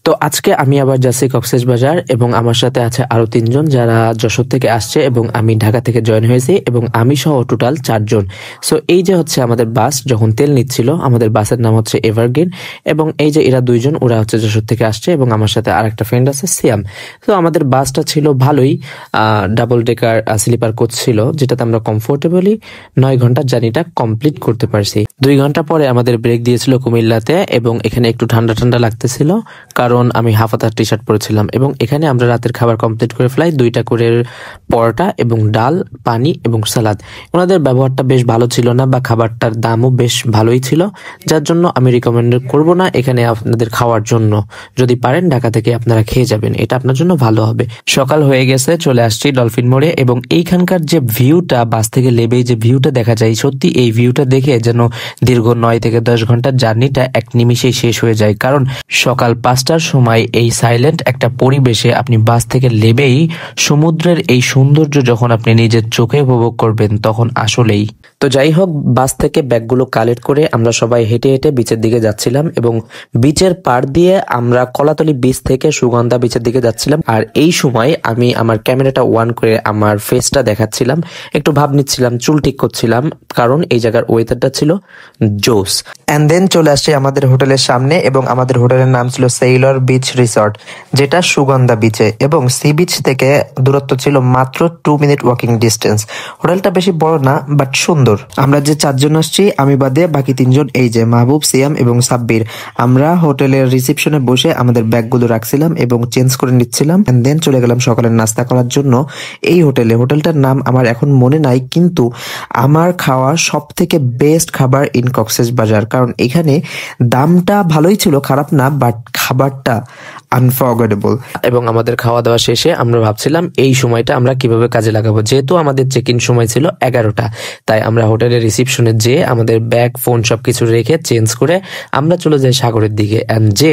তো আজকে আমি আবার যাচ্ছি কক্সবাজার এবং আমার সাথে আছে আরো 3 জন যারা যশোর থেকে আসছে এবং আমি ঢাকা থেকে জয়েন হয়েছি এবং আমি সহ টোটাল 4 জন। সো এই যে হচ্ছে আমাদের বাস যখন তেল নিচ্ছিল, আমাদের বাসের নাম হচ্ছে এভারগ্রিন এবং এই যে এরা 2 জন, ওরা হচ্ছে যশোর থেকে আসছে এবং আমার সাথে আরেকটা ফ্রেন্ড আছে সিয়াম। তো আমাদের বাসটা ছিল ভালোই, ডাবল ডেকার স্লিপার কোচ ছিল, যেটাতে আমরা কমফোর্টেবলি 9 ঘন্টার জার্নিটা কমপ্লিট করতে পারছি। 2 ঘন্টা পরে আমাদের ব্রেক দিয়েছিল কুমিল্লাতে এবং এখানে একটু ঠান্ডা ঠান্ডা লাগতেছিল কারণ আমি হাফাতার টি শার্ট পরেছিলাম। এবং এখানে আমরা রাতের খাবার কমপ্লিট করে ফেলাই, 2টা করে পরোটা এবং ডাল, পানি এবং সালাদ। ওনাদের ব্যবহারটা বেশ ভালো ছিল না, বা খাবারটার দামও বেশ ভালোই ছিল, যার জন্য আমি রিকমেন্ড করব না এখানে আপনাদের খাওয়ার জন্য। যদি পারেন ঢাকা থেকে আপনারা খেয়ে যাবেন, এটা আপনার জন্য ভালো হবে। সকাল হয়ে গেছে, চলে আসছি ডলফিন মোড়ে এবং এইখানকার যে ভিউটা, বাস থেকে লেবেই যে ভিউটা দেখা যায়, সত্যি এই ভিউটা দেখে যেন দীর্ঘ 9 থেকে 10 ঘন্টার জার্নিটা এক নিমিষেই শেষ হয়ে যায়। কারণ সকাল 5টার সময় এই সাইলেন্ট একটা পরিবেশে আপনি বাস থেকে লেবেই সমুদ্রের এই সৌন্দর্য যখন আপনি নিজের চোখে উপভোগ করবেন, তখন আসলেই। তো যাই হোক, বাস থেকে ব্যাগগুলো কালেক্ট করে আমরা সবাই হেঁটে হেঁটে বিচের দিকে যাচ্ছিলাম এবং বিচের পার দিয়ে আমরা কলাতলি বিচ থেকে সুগন্ধা বিচের দিকে যাচ্ছিলাম। আর এই সময় আমি আমার ক্যামেরাটা অন করে আমার ফেসটা দেখাচ্ছিলাম, একটু ভাব নিচ্ছিলাম, চুল ঠিক করছিলাম, কারণ এই জায়গার ওয়েদারটা ছিল জোস। এন্ড দেন চলে আসছি আমাদের হোটেলের সামনে এবং আমাদের হোটেলের নাম ছিল সেইলর বিচ রিসর্ট, যেটা সুগন্ধা বিচে এবং সি বিচ থেকে দূরত্ব ছিল মাত্র 2 মিনিট ওয়াকিং ডিস্টেন্স। হোটেলটা বেশি বড় না, বাট সুন্দর। আমরা যে 4 জন আসছি, আমি বাদে বাকি 3 জন, এই যে মাহবুব, সিয়াম এবং সাব্বির, আমরা হোটেলের রিসেপশনে বসে আমাদের ব্যাগগুলো রাখছিলাম এবং চেঞ্জ করে নিচ্ছিলাম। এন্ড দেন চলে গেলাম সকালের নাস্তা করার জন্য এই হোটেলে। হোটেলটার নাম আমার এখন মনে নাই, কিন্তু আমার খাওয়া সব থেকে বেস্ট খাবার ইন কক্সবাজার, কারণ এখানে দামটা ভালোই ছিল, খারাপ না, বাট খাবারটা আনফরগেটেবল। এবং আমাদের খাওয়া দাওয়া শেষে আমরা ভাবছিলাম এই সময়টা আমরা কিভাবে কাজে লাগাবো। যেহেতু আমাদের চেক ইন সময় ছিল 11টা, তাই আমরা হোটেলের রিসেপশনে যেয়ে আমাদের ব্যাগ, ফোন সবকিছু রেখে চেঞ্জ করে আমরা চলে যাই সাগরের দিকে। অ্যান্ড যে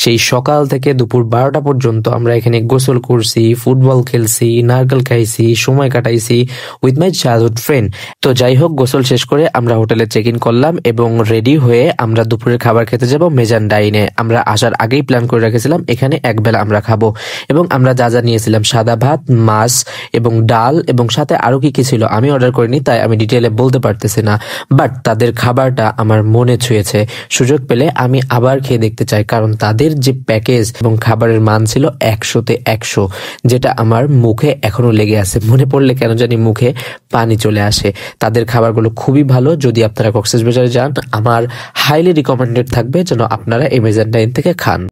সেই সকাল থেকে দুপুর 12টা পর্যন্ত আমরা এখানে গোসল করছি, ফুটবল খেলছি, নারকেল খাইছি, সময় কাটাইছি উইথ মাই চাইল্ডহুড ফ্রেন্ড। তো যাই হোক, গোসল শেষ করে আমরা হোটেলে চেক ইন করলাম এবং রেডি হয়ে আমরা দুপুরের খাবার খেতে যাব মেজান ডাইনে। আমরা আসার আগেই প্ল্যান করে রেখেছিলাম এখানে একবেলা আমরা খাবো এবং আমরা যা যা নিয়েছিলাম, সাদা ভাত, মাছ এবং ডাল এবং সাথে আরো কি কি ছিল আমি অর্ডার করিনি, তাই আমি ডিটেলে বলতে পারতেছি না, বাট তাদের খাবারটা আমার মনে ছুঁয়েছে। সুযোগ পেলে আমি আবার খেয়ে দেখতে চাই, কারণ তাদের যে প্যাকেজ এবং খাবারের মান ছিল 100তে 100, যেটা আমার মুখে এখনো লেগে আছে। মনে পড়লে কেন জানি মুখে পানি চলে আসে। তাদের খাবারগুলো খুবই ভালো। যদি আপনারা কক্সবাজারে যান, আমার হাইলি রিকমেন্ডেড থাকবে যেন আপনারা এই মেজান ডাইন থেকে খান।